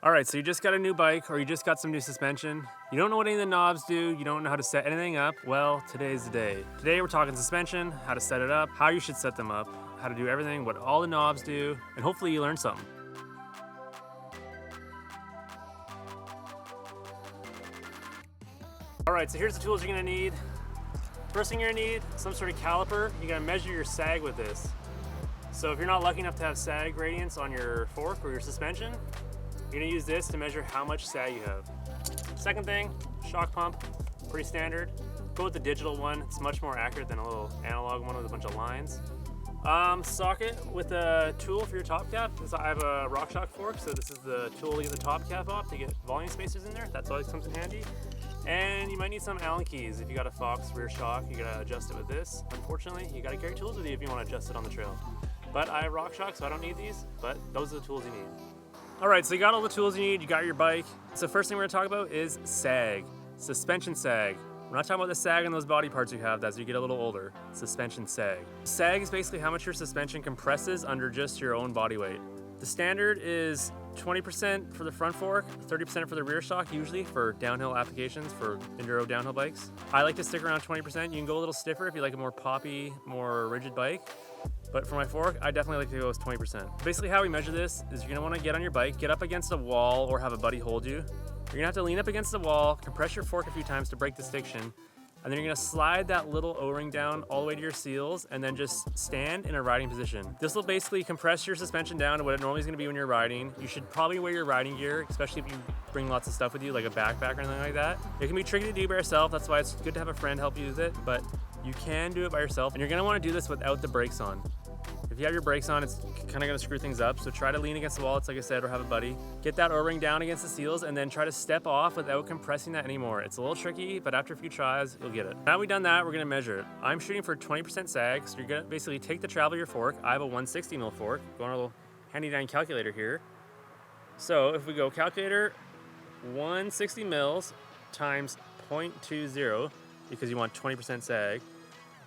All right, so you just got a new bike or you just got some new suspension. You don't know what any of the knobs do. You don't know how to set anything up. Well, today's the day. Today we're talking suspension, how to set it up, how you should set them up, how to do everything, what all the knobs do, and hopefully you learn something. All right, so here's the tools you're gonna need. First thing you're gonna need, some sort of caliper. You gotta measure your sag with this. So if you're not lucky enough to have sag gradients on your fork or your suspension, you're gonna use this to measure how much sag you have. Second thing, shock pump, pretty standard. Go with the digital one, it's much more accurate than a little analog one with a bunch of lines. Socket with a tool for your top cap. I have a RockShox fork, so this is the tool to get the top cap off to get volume spacers in there. That's always comes in handy. And you might need some Allen keys. If you got a Fox rear shock, you gotta adjust it with this. Unfortunately, you gotta carry tools with you if you wanna adjust it on the trail. But I have RockShox, so I don't need these, but those are the tools you need. All right, so you got all the tools you need, you got your bike. So first thing we're gonna talk about is sag, suspension sag. We're not talking about the sag on those body parts you have as you get a little older, suspension sag. Sag is basically how much your suspension compresses under just your own body weight. The standard is 20% for the front fork, 30% for the rear shock, usually for downhill applications for enduro downhill bikes. I like to stick around 20%. You can go a little stiffer if you like a more poppy, more rigid bike. But for my fork, I definitely like to go with 20%. Basically how we measure this is you're gonna wanna get on your bike, get up against a wall or have a buddy hold you. You're gonna have to lean up against the wall, compress your fork a few times to break the stiction, and then you're gonna slide that little O-ring down all the way to your seals and then just stand in a riding position. This will basically compress your suspension down to what it normally is gonna be when you're riding. You should probably wear your riding gear, especially if you bring lots of stuff with you, like a backpack or anything like that. It can be tricky to do by yourself, that's why it's good to have a friend help you with it, but you can do it by yourself, and you're gonna wanna do this without the brakes on. If you have your brakes on, it's kind of gonna screw things up, so try to lean against the wall, it's like I said, or have a buddy. Get that O-ring down against the seals and then try to step off without compressing that anymore. It's a little tricky, but after a few tries, you'll get it. Now we've done that, we're gonna measure it. I'm shooting for 20% sag, so you're gonna basically take the travel of your fork. I have a 160 mil fork, go on a little handy dandy calculator here. So if we go calculator, 160 mils times 0.20, because you want 20% sag,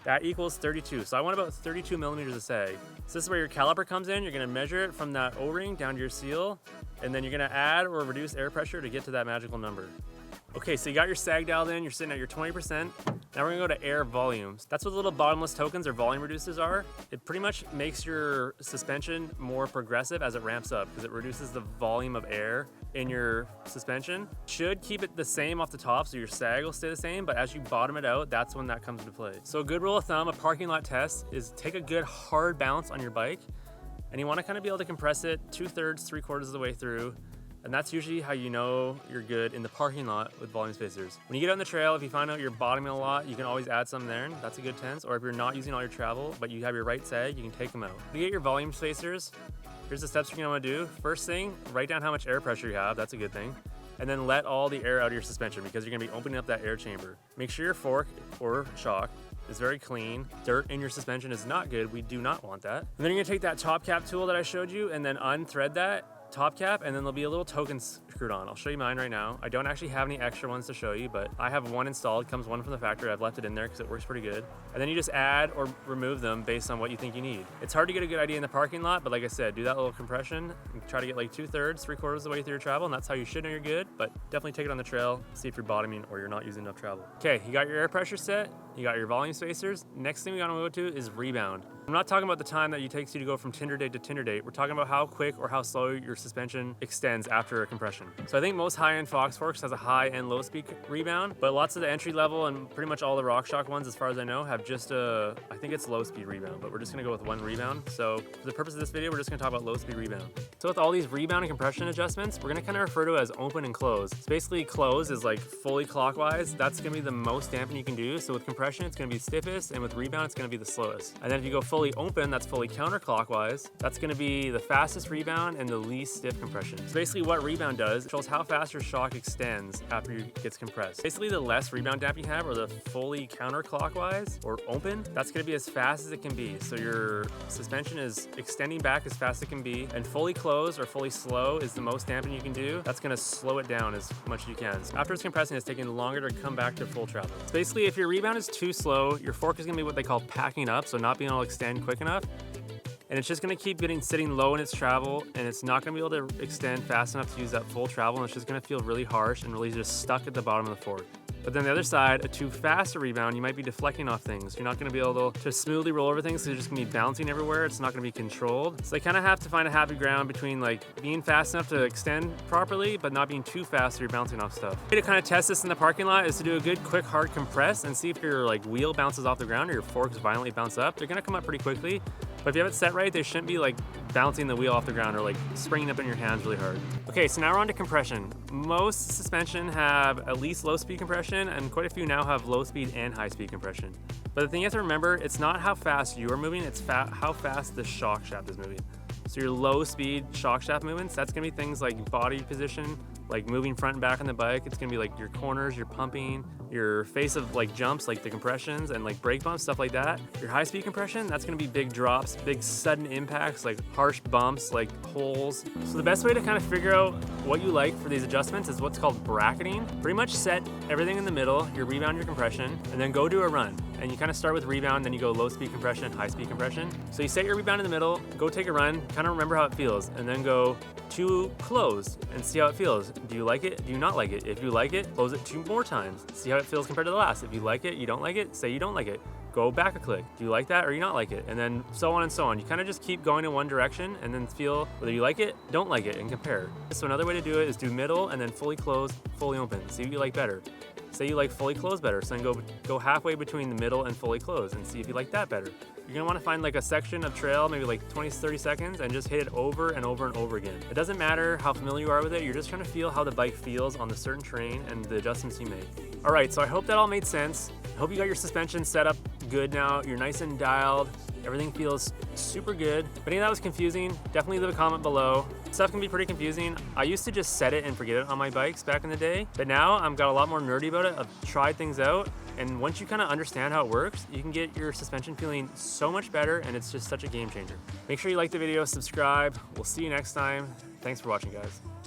that equals 32. So I want about 32 millimeters of sag. So this is where your caliper comes in. You're gonna measure it from that O-ring down to your seal, and then you're gonna add or reduce air pressure to get to that magical number. Okay, so you got your sag dialed in, you're sitting at your 20%. Now we're gonna go to air volumes. That's what the little bottomless tokens or volume reducers are. It pretty much makes your suspension more progressive as it ramps up because it reduces the volume of air in your suspension. Should keep it the same off the top so your sag will stay the same, but as you bottom it out, that's when that comes into play. So a good rule of thumb, a parking lot test, is take a good hard balance on your bike, and you wanna kind of be able to compress it 2/3, 3/4 of the way through. And that's usually how you know you're good in the parking lot with volume spacers. When you get on the trail, if you find out you're bottoming a lot, you can always add some there, and that's a good tense. Or if you're not using all your travel, but you have your right sag, you can take them out. To get your volume spacers, here's the steps you're gonna wanna do. First thing, write down how much air pressure you have, that's a good thing. And then let all the air out of your suspension because you're gonna be opening up that air chamber. Make sure your fork or shock is very clean. Dirt in your suspension is not good, we do not want that. And then you're gonna take that top cap tool that I showed you and then unthread that top cap, and then there'll be a little token screwed on. I'll show you mine right now. I don't actually have any extra ones to show you, but I have one installed. It comes one from the factory. I've left it in there because it works pretty good. And then you just add or remove them based on what you think you need. It's hard to get a good idea in the parking lot, but like I said, do that little compression and try to get like 2/3, 3/4 of the way through your travel, and that's how you should know you're good, but definitely take it on the trail, see if you're bottoming or you're not using enough travel. Okay, you got your air pressure set, you got your volume spacers. Next thing we gotta go to is rebound. I'm not talking about the time that it takes you to go from tinder date to tinder date. We're talking about how quick or how slow your suspension extends after a compression. So I think most high-end Fox forks has a high and low speed rebound, but lots of the entry level and pretty much all the RockShox ones, as far as I know, have just a, I think it's low speed rebound, but we're just gonna go with one rebound. So for the purpose of this video, we're just gonna talk about low speed rebound. So with all these rebound and compression adjustments, we're gonna kind of refer to it as open and close. So basically close is like fully clockwise. That's gonna be the most damping you can do. So with compression, it's gonna be stiffest, and with rebound, it's gonna be the slowest. And then if you go fully open, that's fully counterclockwise. That's gonna be the fastest rebound and the least stiff compression. So basically what rebound does, it shows how fast your shock extends after it gets compressed. Basically the less rebound damp you have, or the fully counterclockwise or open, that's gonna be as fast as it can be. So your suspension is extending back as fast as it can be, and fully closed or fully slow is the most damping you can do. That's gonna slow it down as much as you can. So after it's compressing, it's taking longer to come back to full travel. So basically if your rebound is too slow, your fork is gonna be what they call packing up, so not being able to extend quick enough. and it's just gonna keep sitting low in its travel, and it's not gonna be able to extend fast enough to use that full travel, and it's just gonna feel really harsh and really just stuck at the bottom of the fork. But then the other side, a too fast a rebound, you might be deflecting off things. You're not gonna be able to smoothly roll over things, so you're just gonna be bouncing everywhere. It's not gonna be controlled. So they kind of have to find a happy ground between like being fast enough to extend properly, but not being too fast so you're bouncing off stuff. The way to kind of test this in the parking lot is to do a good, quick, hard compress and see if your like wheel bounces off the ground or your forks violently bounce up. They're gonna come up pretty quickly, but if you have it set right, they shouldn't be like bouncing the wheel off the ground or like springing up in your hands really hard. Okay, so now we're on to compression. Most suspension have at least low speed compression, and quite a few now have low speed and high speed compression. But the thing you have to remember, it's not how fast you are moving, it's how fast the shock shaft is moving. So your low speed shock shaft movements, that's gonna be things like body position, like moving front and back on the bike. It's gonna be like your corners, your pumping, your face of like jumps, like the compressions and like brake bumps, stuff like that. Your high speed compression, that's gonna be big drops, big sudden impacts, like harsh bumps, like holes. So the best way to kind of figure out what you like for these adjustments is what's called bracketing. Pretty much set everything in the middle, your rebound, your compression, and then go do a run. And you kind of start with rebound, then you go low speed compression, high speed compression. So you set your rebound in the middle, go take a run, kind of remember how it feels, and then go to close and see how it feels. Do you like it? Do you not like it? If you like it, close it 2 more times. See how it feels compared to the last. If you like it, you don't like it, say you don't like it. Go back a click. Do you like that or you not like it? And then so on and so on. You kind of just keep going in one direction and then feel whether you like it, don't like it, and compare. So another way to do it is do middle and then fully closed, fully open. See what you like better. Say you like fully closed better, so then go halfway between the middle and fully closed and see if you like that better. You're gonna wanna find like a section of trail, maybe like 20 to 30 seconds, and just hit it over and over and over again. It doesn't matter how familiar you are with it, you're just trying to feel how the bike feels on the certain terrain and the adjustments you make. All right, so I hope that all made sense. I hope you got your suspension set up good now. You're nice and dialed. Everything feels super good. If any of that was confusing, definitely leave a comment below. Stuff can be pretty confusing. I used to just set it and forget it on my bikes back in the day, but now I've got a lot more nerdy about it. I've tried things out, and once you kind of understand how it works, you can get your suspension feeling so much better, and it's just such a game changer. Make sure you like the video, subscribe. We'll see you next time. Thanks for watching, guys.